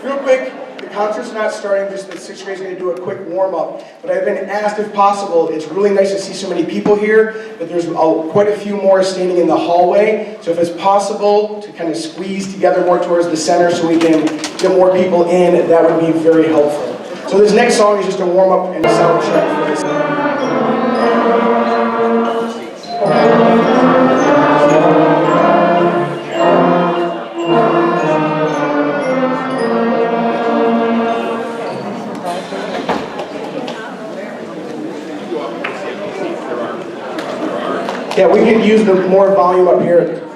Real quick, the concert's not starting, just the 6th grade is going to do a quick warm-up. But I've been asked if possible, it's really nice to see so many people here, but there's quite a few more standing in the hallway. So if it's possible to kind of squeeze together more towards the center so we can get more people in, that would be very helpful. So this next song is just a warm-up and a sound check for this. Yeah, we can use the more volume up here.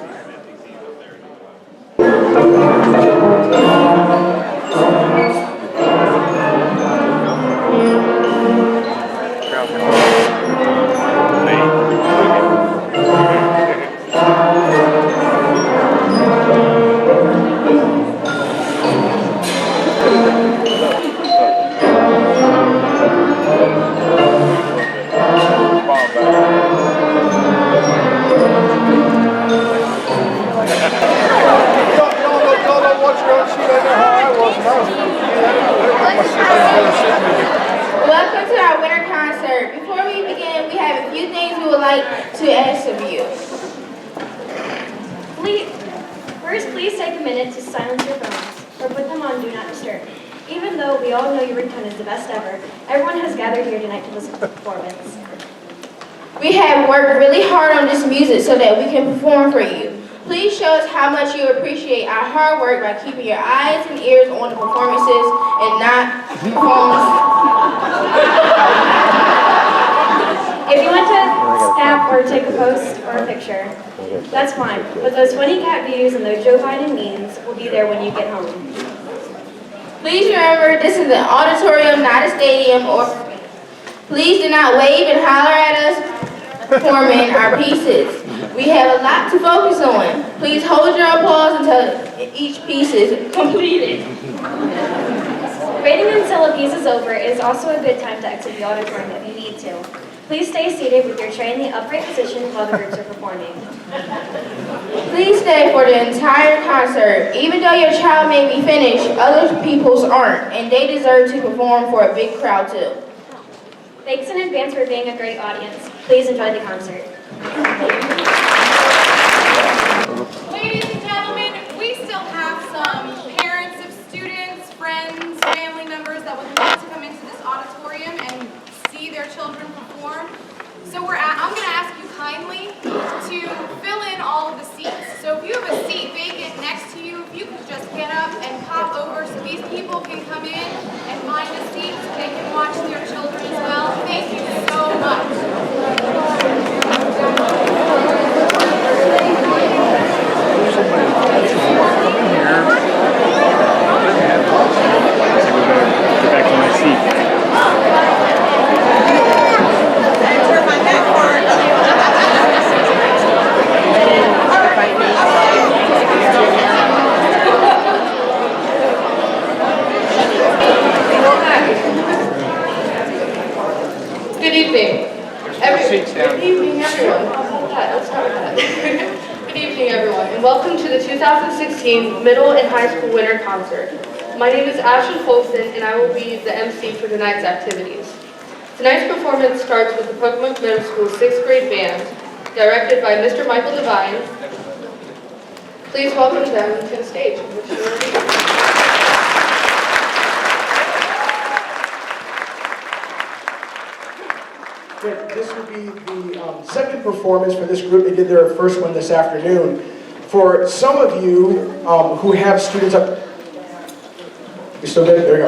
Welcome to our winter concert. Before we begin, we have a few things we would like to ask of you. First, please take a minute to silence your phones or put them on Do Not Disturb. Even though we all know your ringtone is the best ever, everyone has gathered here tonight to listen to the performance. We have worked really hard on this music so that we can perform for you. Please show us how much you appreciate our hard work by keeping your eyes and ears on the performances and not phones. If you want to snap or take a post or a picture, that's fine. But those funny cat videos and those Joe Biden memes will be there when you get home. Please remember, this is an auditorium, not a stadium. Please do not wave and holler at us performing our pieces. We have a lot to focus on. Please hold your applause until each piece is completed. Waiting until a piece is over is also a good time to exit the auditorium if you need to. Please stay seated with your tray in the upright position while the groups are performing. Please stay for the entire concert. Even though your child may be finished, other people's aren't, and they deserve to perform for a big crowd too. Thanks in advance for being a great audience. Please enjoy the concert. Ladies and gentlemen, we still have some parents of students, friends, family members that would love to come into this auditorium and see their children perform. So I'm going to ask you kindly to fill in all of the seats. So if you have a seat vacant next to you, if you could just get up and pop over so these people can come in and find a seat so they can watch their children as well. Thank you so much. Get back to my seat. Good evening. Good evening, everyone. Let's start with that. Good evening, everyone, and welcome to the 2016 Middle and High School Winter Concert. My name is Ashton Folston, and I will be the MC for tonight's activities. Tonight's performance starts with the Pocomoke Middle School 6th grade band, directed by Mr. Michael Devine. Please welcome them to the stage. This will be the second performance for this group. They did their first one this afternoon. For some of you who have students up, you still good? There you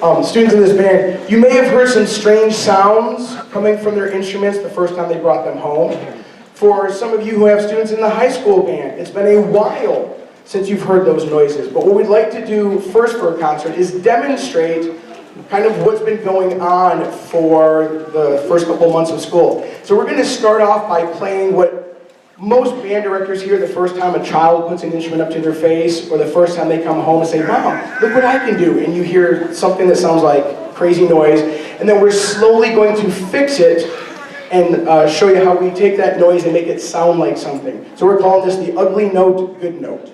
go. Students in this band, you may have heard some strange sounds coming from their instruments the first time they brought them home. For some of you who have students in the high school band, it's been a while since you've heard those noises. But what we'd like to do first for a concert is demonstrate kind of what's been going on for the first couple months of school. So we're going to start off by playing what most band directors hear the first time a child puts an instrument up to their face, or the first time they come home and say, "Mom, look what I can do," and you hear something that sounds like crazy noise, and then we're slowly going to fix it and show you how we take that noise and make it sound like something. So we're calling this the ugly note, good note.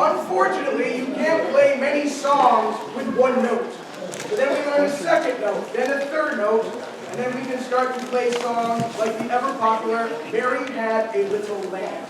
Unfortunately, you can't play many songs with one note. So then we learn a second note, then a third note, and then we can start to play songs like the ever popular Mary Had a Little Lamb.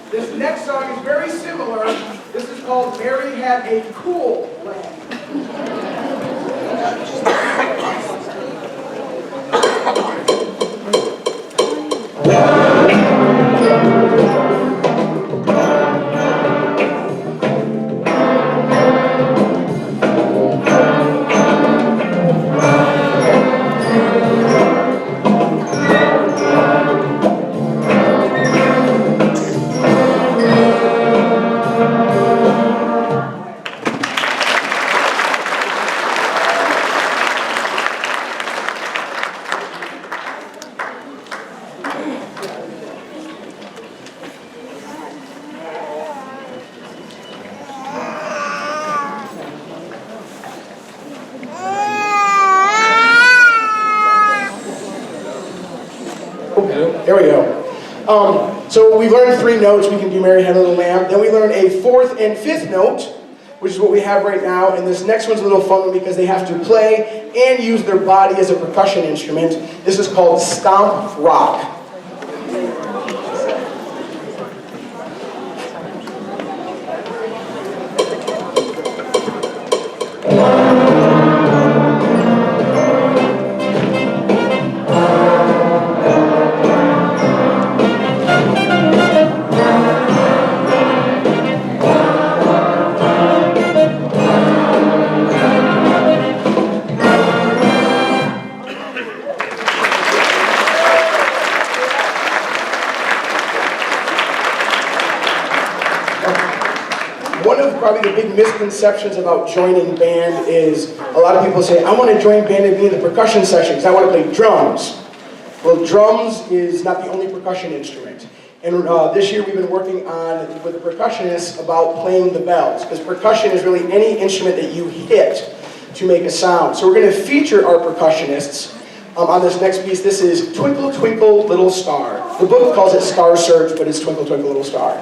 This next song is very similar. This is called Mary Had a Cool Lamb. There we go. So we've learned 3 notes. We can do Mary Had a Little Lamb. Then we learn a 4th and 5th note, which is what we have right now. And this next one's a little fun because they have to play and use their body as a percussion instrument. This is called Stomp Rock. One of probably the big misconceptions about joining band is a lot of people say, I want to join band and be in the percussion section because I want to play drums. Well, drums is not the only percussion instrument. And this year we've been working on, with the percussionists, about playing the bells. Because percussion is really any instrument that you hit to make a sound. So we're going to feature our percussionists on this next piece. This is Twinkle, Twinkle, Little Star. The book calls it Star Search, but it's Twinkle, Twinkle, Little Star.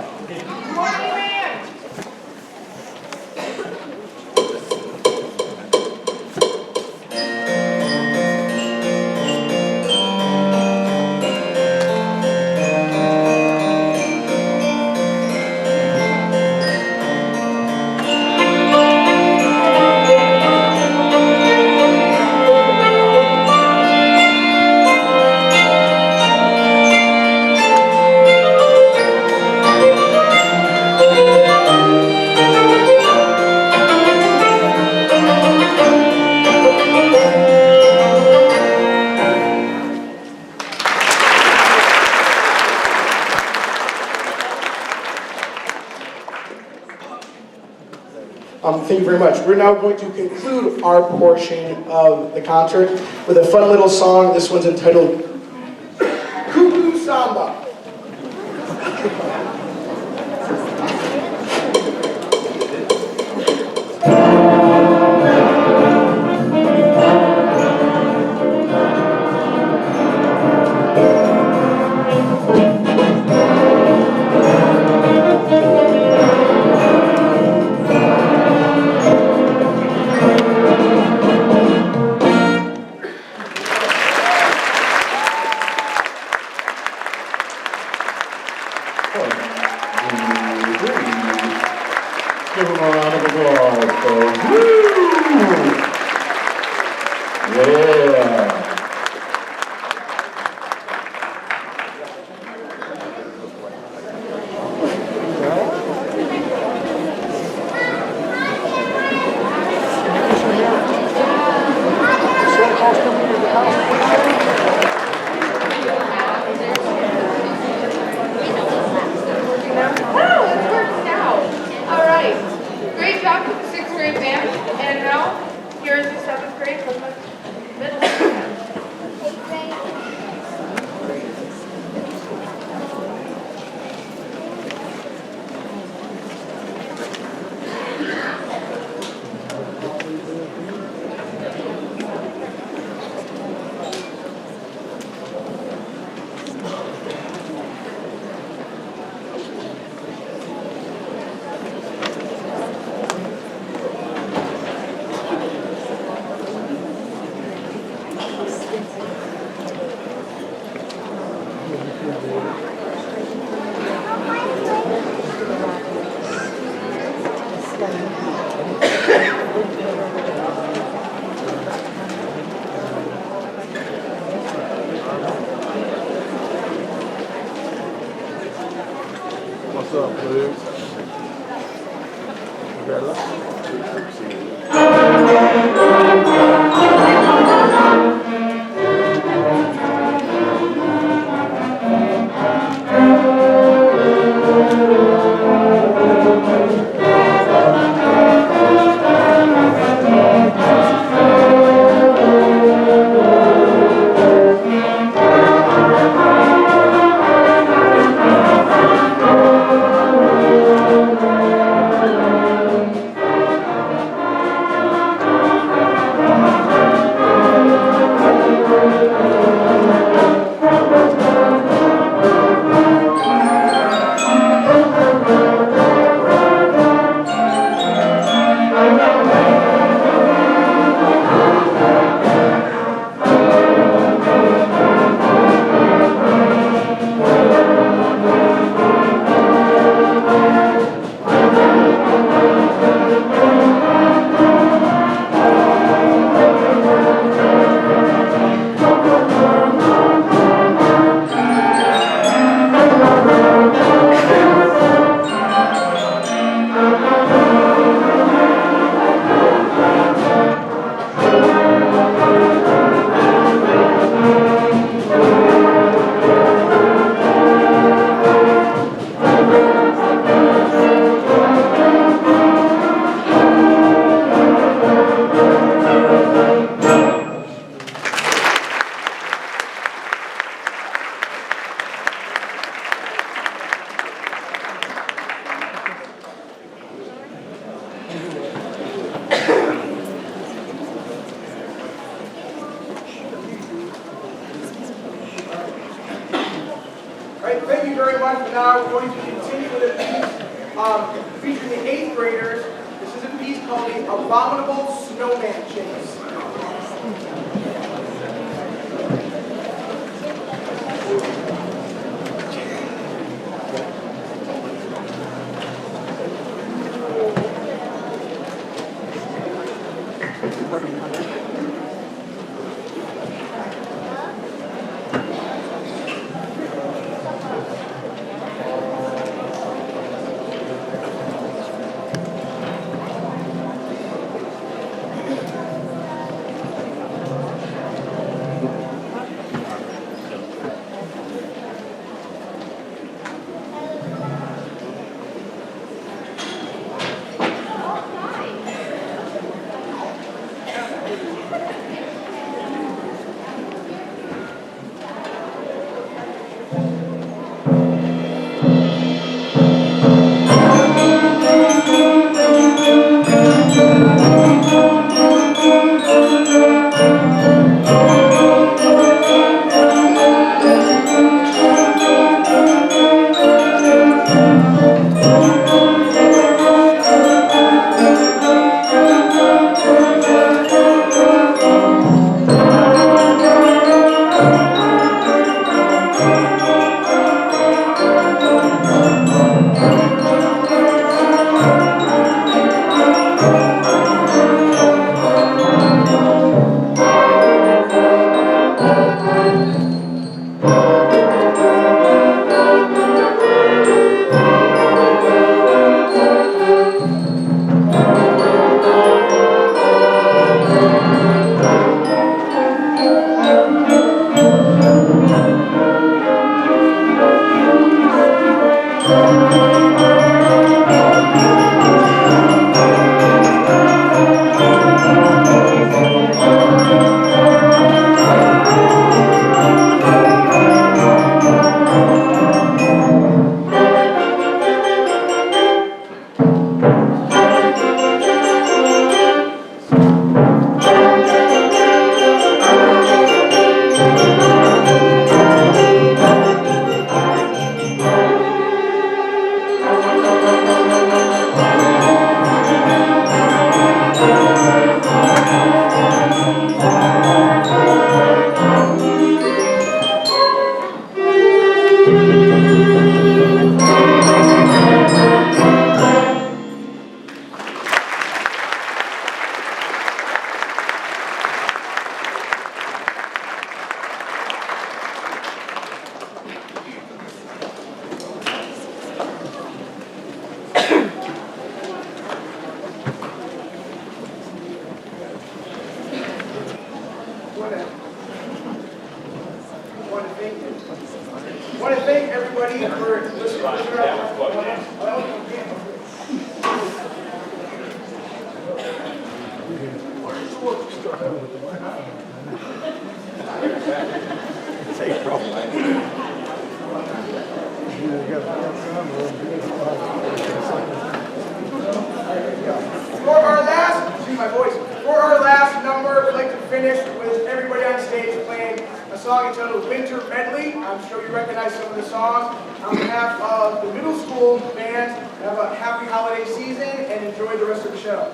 Thank you very much. We're now going to conclude our portion of the concert with a fun little song. This one's entitled Cuckoo Samba. Give them a round of applause, folks. Woo! Yeah. Thank you very much. Now we're going to continue with a piece featuring the 8th graders. This is a piece called The Abominable Snowman Chase. song entitled Winter Medley. I'm sure you recognize some of the songs. On behalf of the middle school band, have a happy holiday season and enjoy the rest of the show.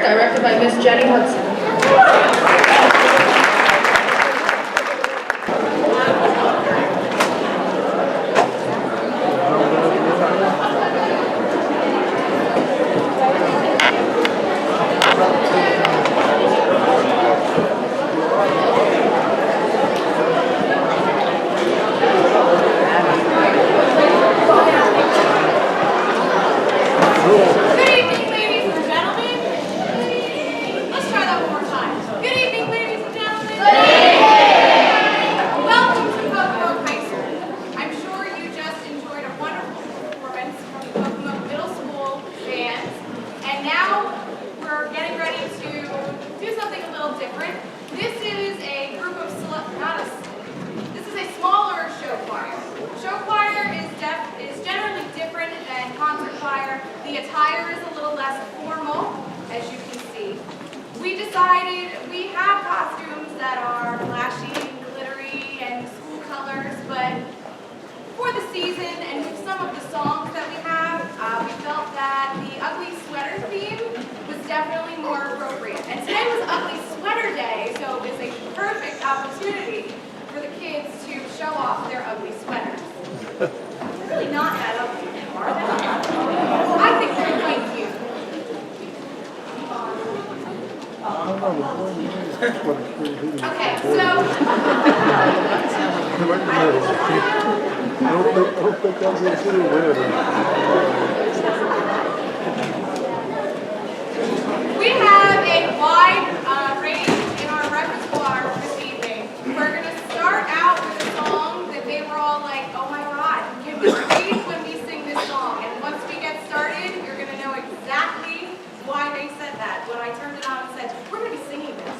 Directed by Miss Jenny Hudson. Good evening, ladies and gentlemen. Let's try that one more time. Good evening, ladies and gentlemen. Good evening. Welcome to Pocomoke High School. I'm sure you just enjoyed a wonderful performance from the Pocomoke Middle School band. And now we're getting ready to do something a little different. This is a group of this is a smaller show choir. Show choir is generally different than concert choir. The attire is a little less formal, as you can see. We decided we have costumes that are flashy and glittery and school colors, but for the season and with some of the songs that we have, we felt that the ugly sweater theme was definitely more appropriate. And today was Ugly Sweater Day, so it was a perfect opportunity for the kids to show off their ugly sweaters. They're really not that ugly, are they? I think they're quite cute. Okay, so I don't think that's going to win. we have a wide range in our repertoire this evening. We're going to start out with a song that they were all like, oh my God, give me grief when we sing this song. And once we get started, you're going to know exactly why they said that. When I turned it on and said, we're going to be singing this.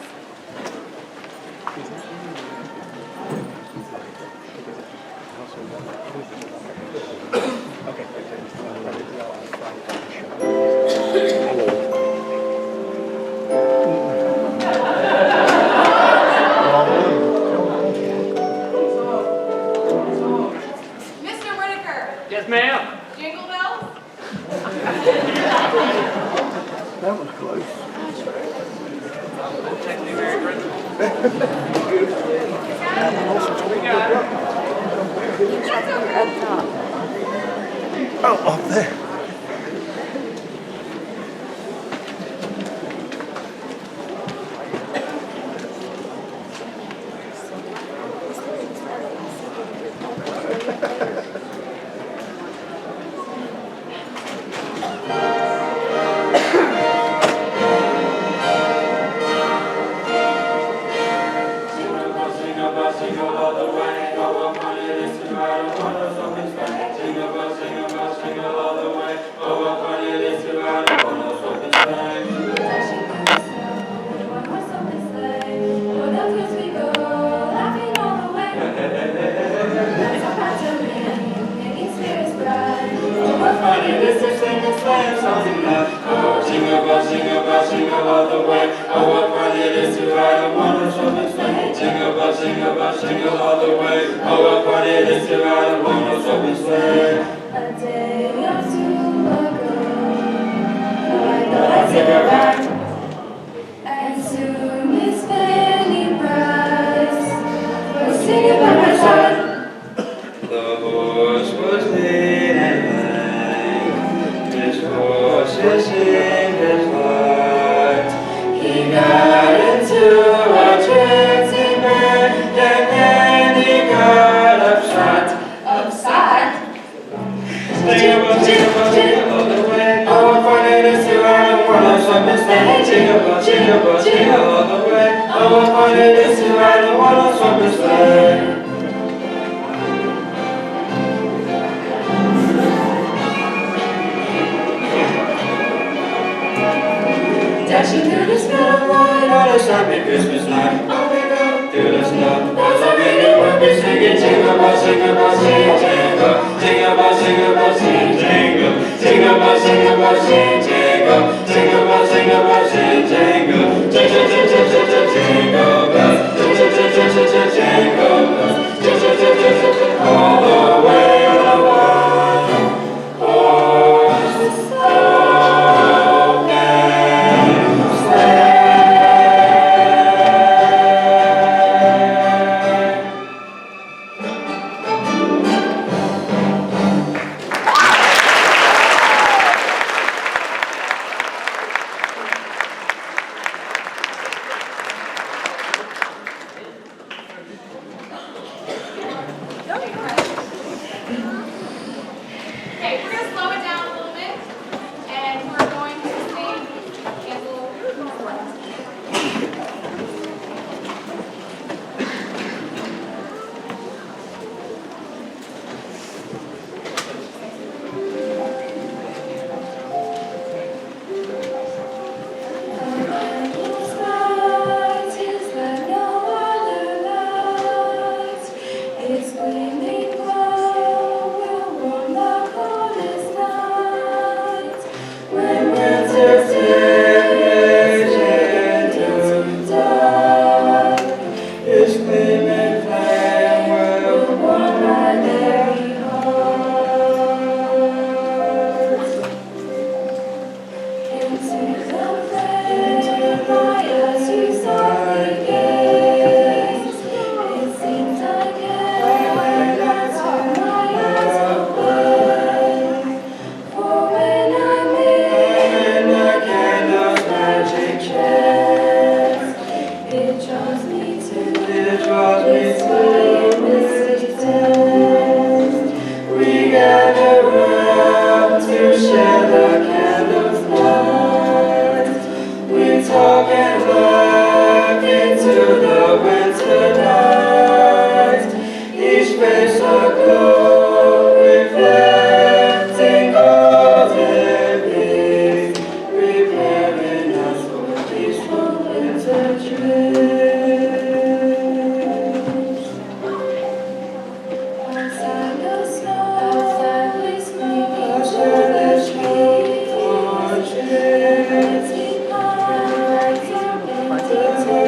Oh, up there. Dashing through the sky of light on a stormy Christmas night. Oh, we go through the snow. Bells are ringing, we'll be singing jingle bells, jingle bells, jingle, jingle, jingle bells, jingle bells, jingle, jingle bells, jingle bells, jingle, jingle bells, jingle bells, jingle, jingle, jingle bells, jingle bells, all the way on a one-horse Okay, we're gonna slow it down a little bit, and we're going to sing Candle. It's gleaming glow will warm the coldest night. When winter's day into dark, its gleaming flame will warm my very heart. Into the flame my eyes you softly gaze. It seems I can't wait until my eyes open. For when I'm in the candle's magic trance, it draws me to its quiet mystic dance. We gather round to share the candle's light. We talk and laugh into the winter night. Each face aglow, reflecting golden beams, preparing us for peaceful winter dreams. Outside the snow, we sleep under the tree. Dancing lights are painted to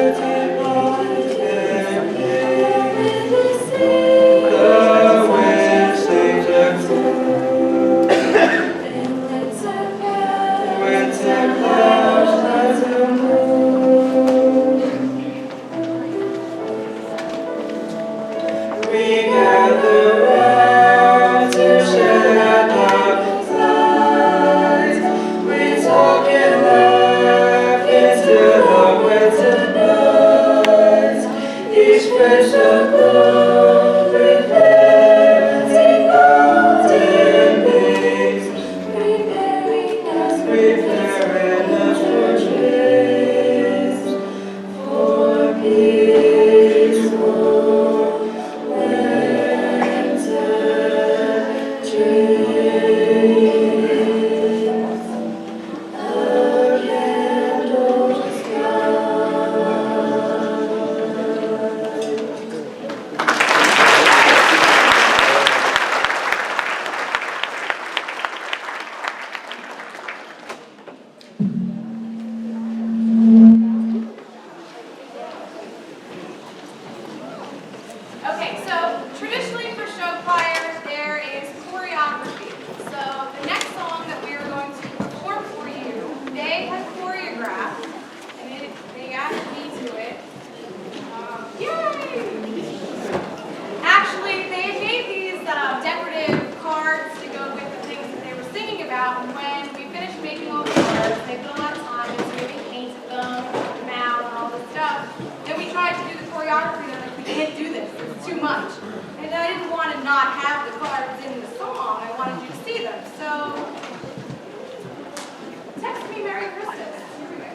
Okay, so traditionally for show choirs, there is choreography. So the next song that we are going to perform for you, they have choreographed, and they added me to it. Yay! Actually, they made these decorative cards to go with the things that they were singing about, and when we finished making all the cards, they put a lot of time into it, we painted them, them out, and all this stuff. Then we tried to do the choreography, and they're like, we can't do this, it's too much. And I didn't want to not have the cards in the song, I wanted you to see them. So, text me Merry Christmas. Here we go.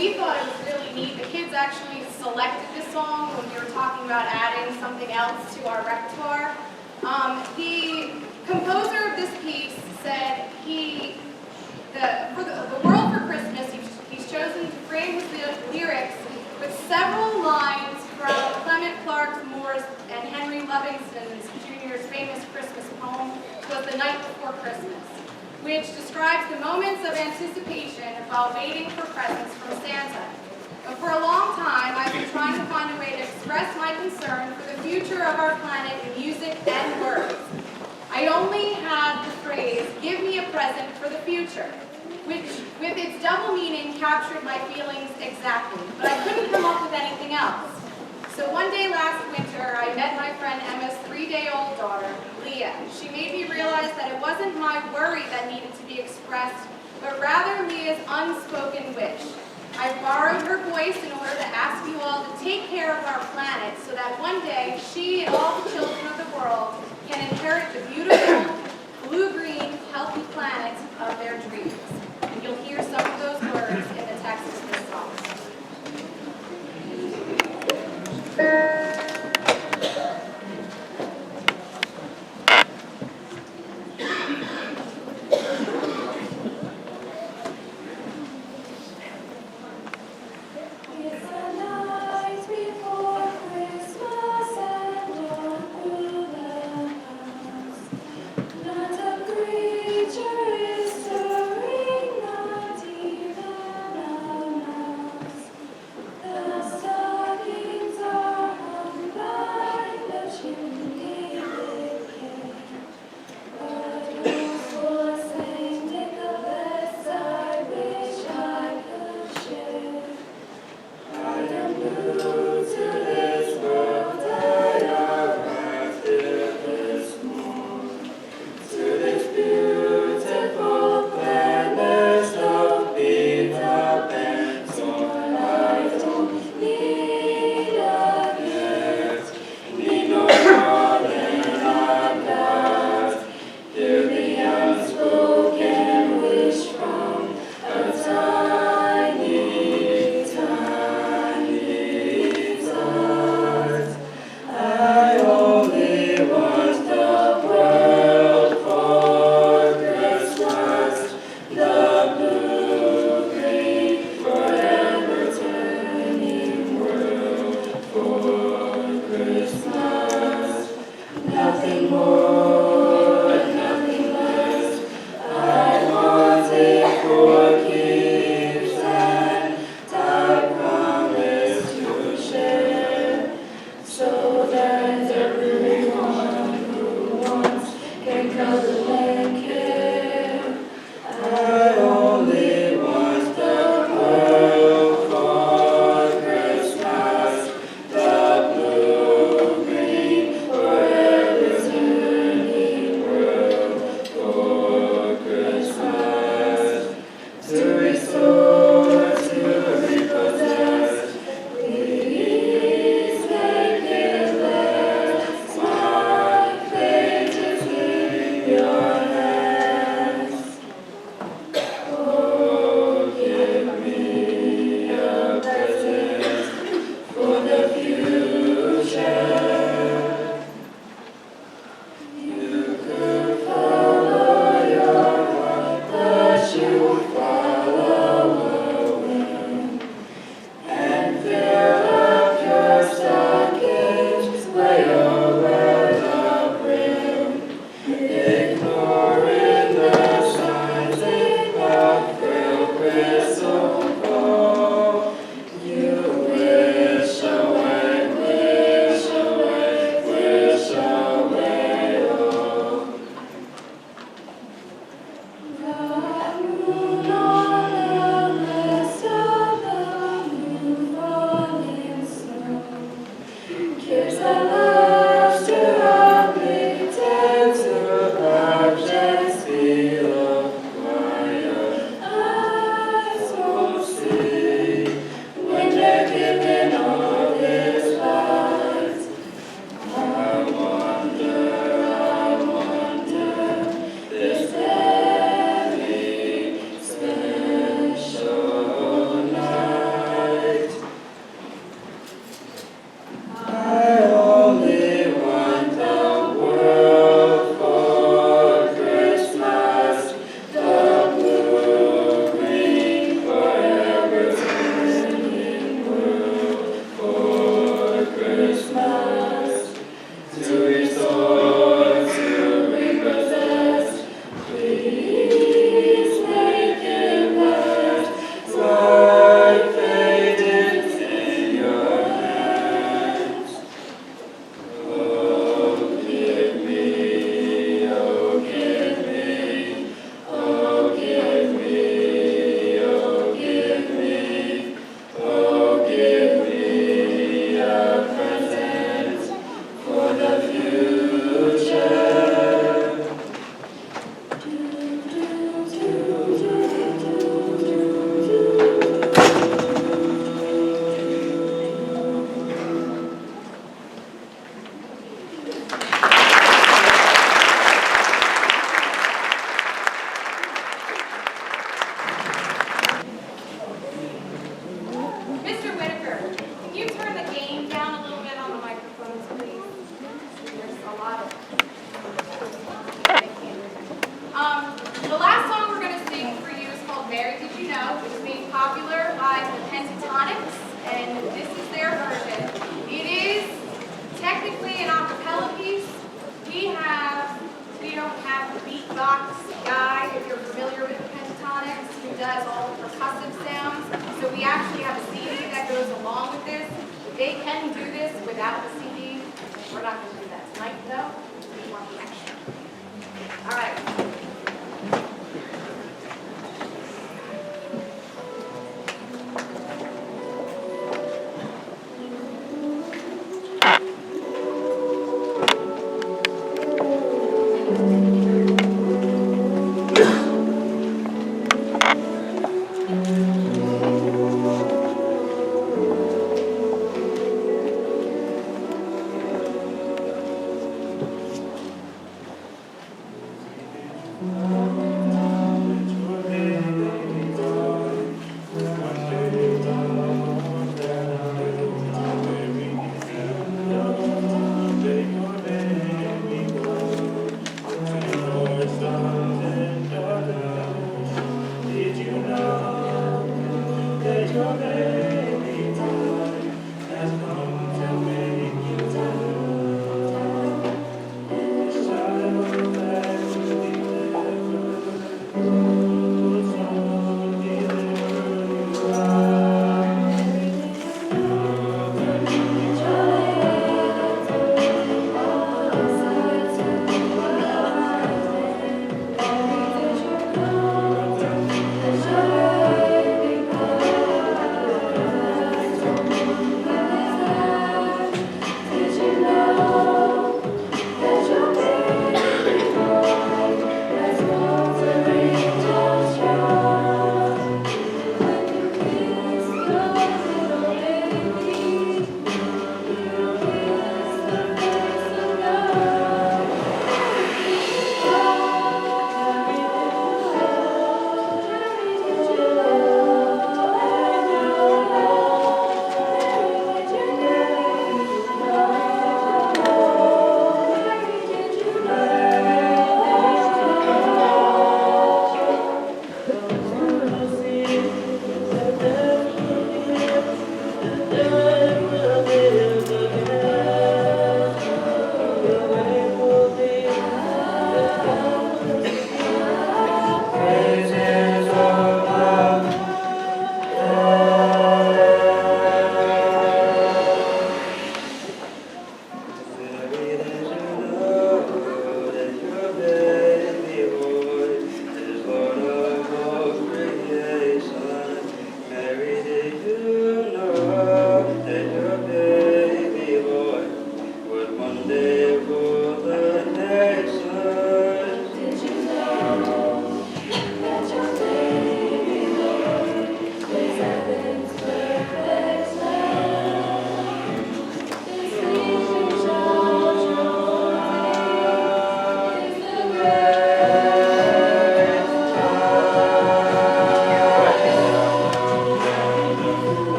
we thought it was really neat. The kids actually selected this song when we were talking about adding something else to our repertoire. The composer of this piece said for the World for Christmas, he's chosen to frame his lyrics with several lines from Clement Clarke Moore's and Henry Livingston Jr.'s famous Christmas poem, "'Twas the Night Before Christmas," which describes the moments of anticipation while waiting for presents from Santa. But for a long time, I've been trying to find a way to express my concern for the future of our planet in music and words. I only had the phrase, "give me a present for the future," which, with its double meaning, captured my feelings exactly, but I couldn't come up with anything else. So one day last winter, I met my friend Emma's 3-day-old daughter, Leah. She made me realize that it wasn't my worry that needed to be expressed, but rather Leah's unspoken wish. I borrowed her voice in order to ask you all to take care of our planet so that one day she and all the children of the world can inherit the beautiful, blue-green, healthy planet of their dreams. And you'll hear some of those words in the text of this song. Yeah. beatbox guy, if you're familiar with the pentatonics, who does all the percussive sounds. So we actually have a CD that goes along with this. They can do this without the CD. We're not going to do that tonight, though. We want the action. All right.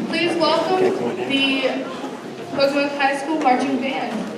Please welcome the Pocomoke High School Marching Band.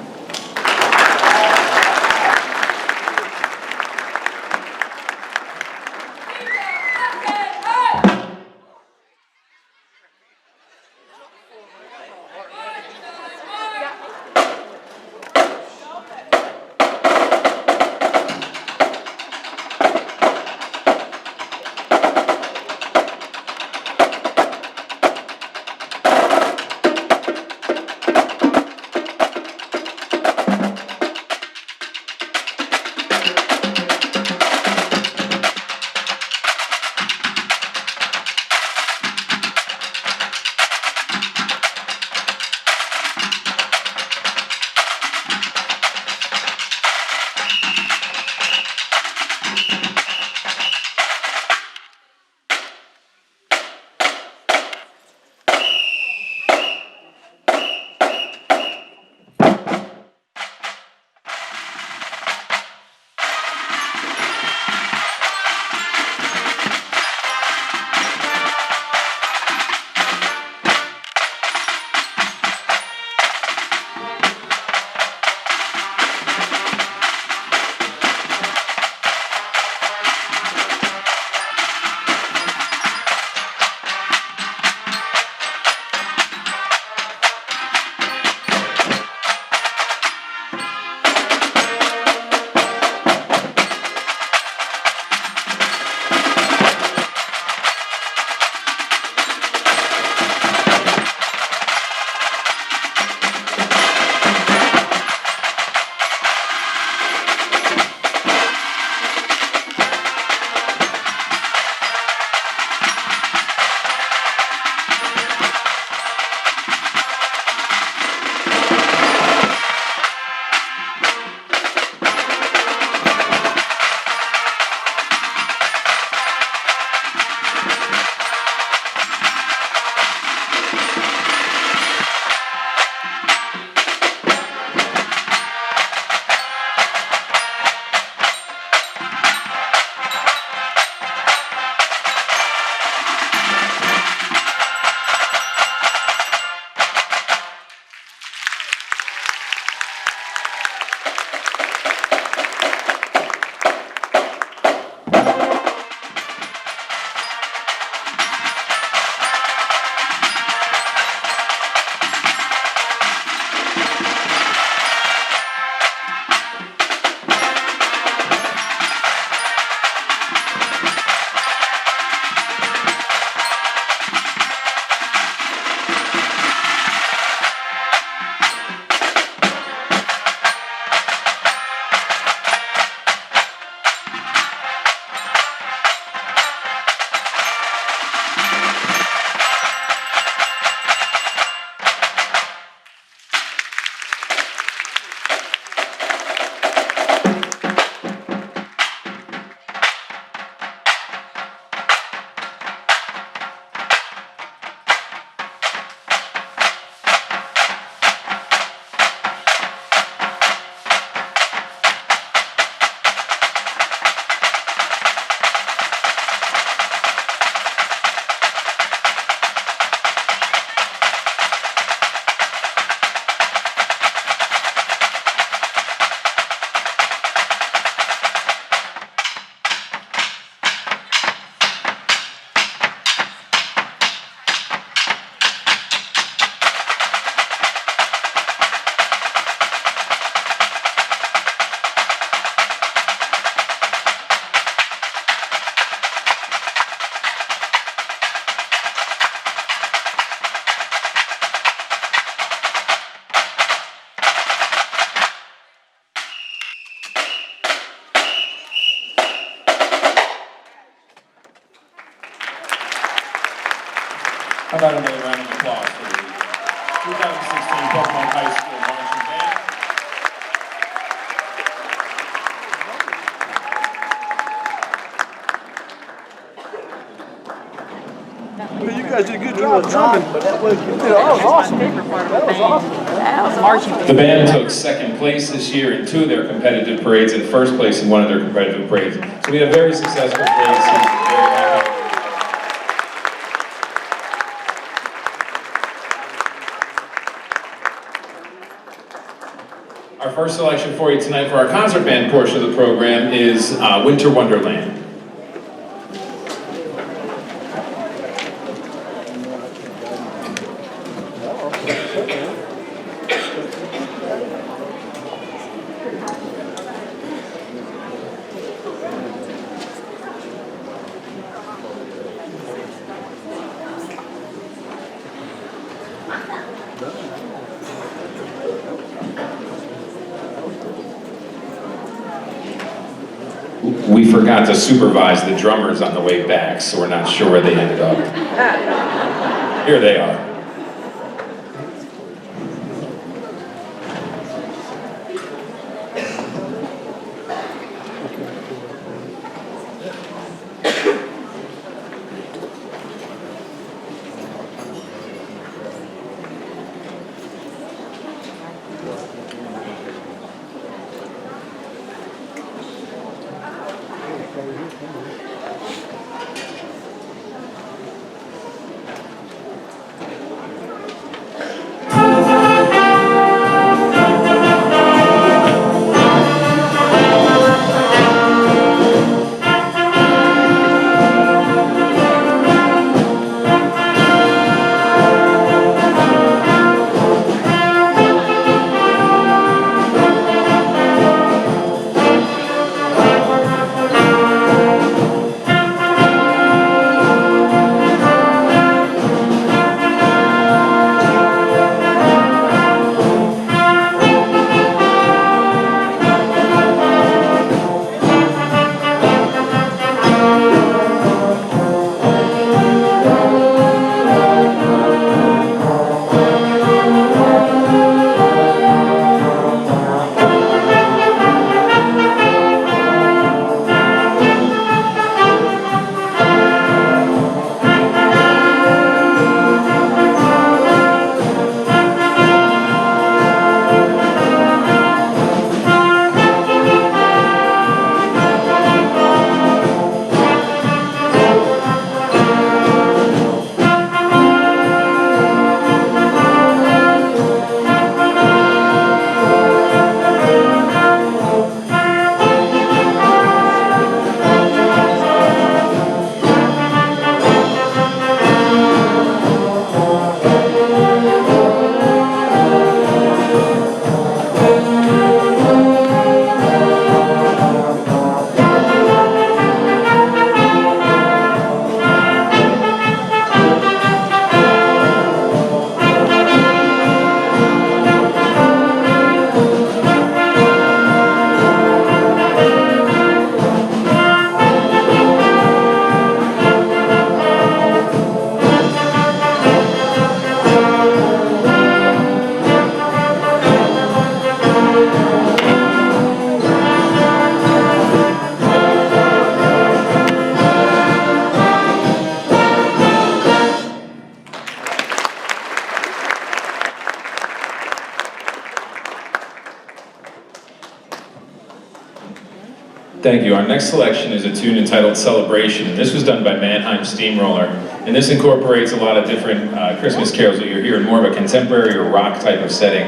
How about another round of applause for the 2016 Pokemon High School Marching Band? You guys did a good job drumming. That was awesome. That was awesome. The band took second place this year in 2 of their competitive parades and first place in 1 of their competitive parades. So we had a very successful parade season. Very happy. Our first selection for you tonight for our concert band portion of the program is Winter Wonderland. We forgot to supervise the drummers on the way back, so we're not sure where they ended up. Here they are. Thank you. Our next selection is a tune entitled Celebration. This was done by Mannheim Steamroller, and this incorporates a lot of different Christmas carols that you'll hear in more of a contemporary or rock type of setting.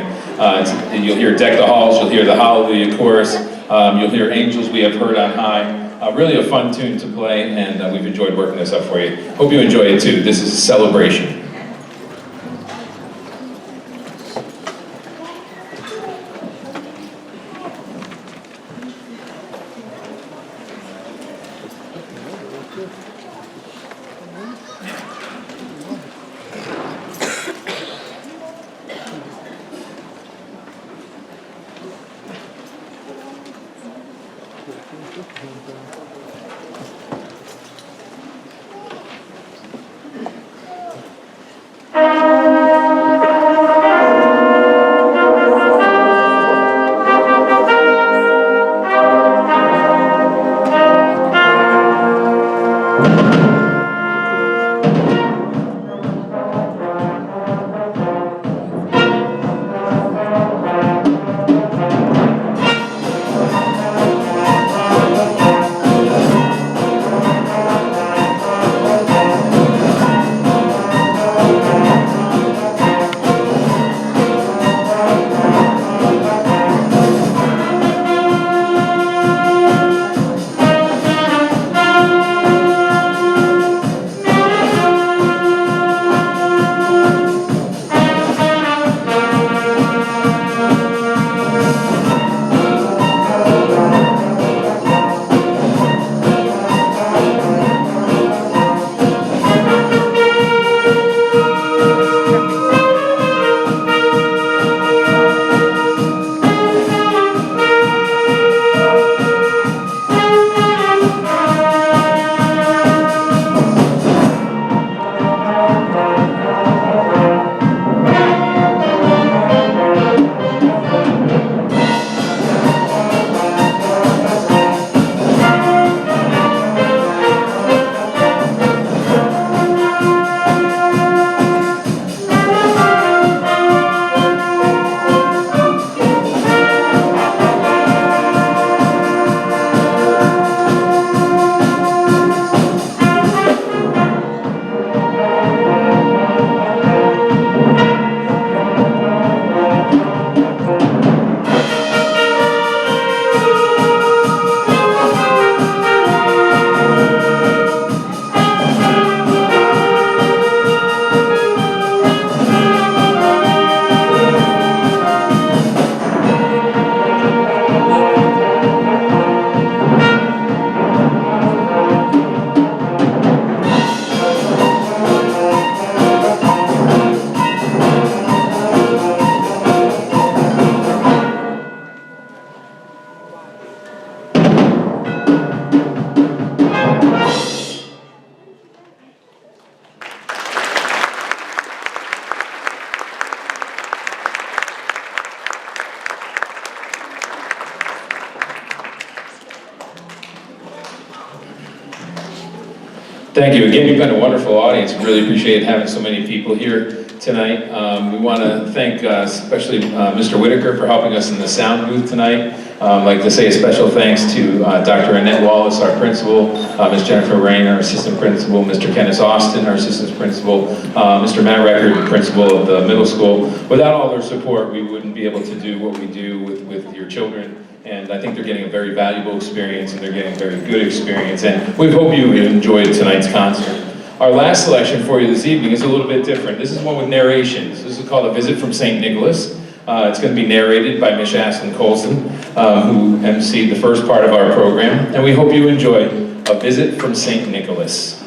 You'll hear Deck the Halls, you'll hear the Hallelujah Chorus, you'll hear Angels We Have Heard on High. Really a fun tune to play, and we've enjoyed working this up for you. Hope you enjoy it too. This is Celebration. Thank you. Again, you've been a wonderful audience. Really appreciate having so many people here tonight. We want to thank especially Mr. Whitaker for helping us in the sound booth tonight. I'd like to say a special thanks to Dr. Annette Wallace, our principal, Ms. Jennifer Rain, our assistant principal, Mr. Kenneth Austin, our assistant principal, Mr. Matt Record, principal of the middle school. Without all their support, we wouldn't be able to do what we do with your children. And I think they're getting a very valuable experience, and they're getting a very good experience. And we hope you enjoyed tonight's concert. Our last selection for you this evening is a little bit different. This is one with narrations. This is called A Visit from St. Nicholas. It's going to be narrated by Miss Ashlyn Colson, who emceed the first part of our program. And we hope you enjoy A Visit from St. Nicholas.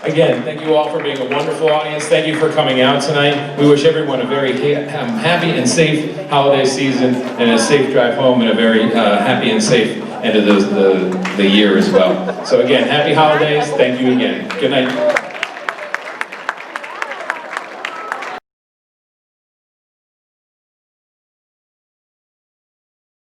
Again, thank you all for being a wonderful audience. Thank you for coming out tonight. We wish everyone a very happy and safe holiday season and a safe drive home and a very happy and safe end of the year as well. So again, happy holidays. Thank you again. Good night.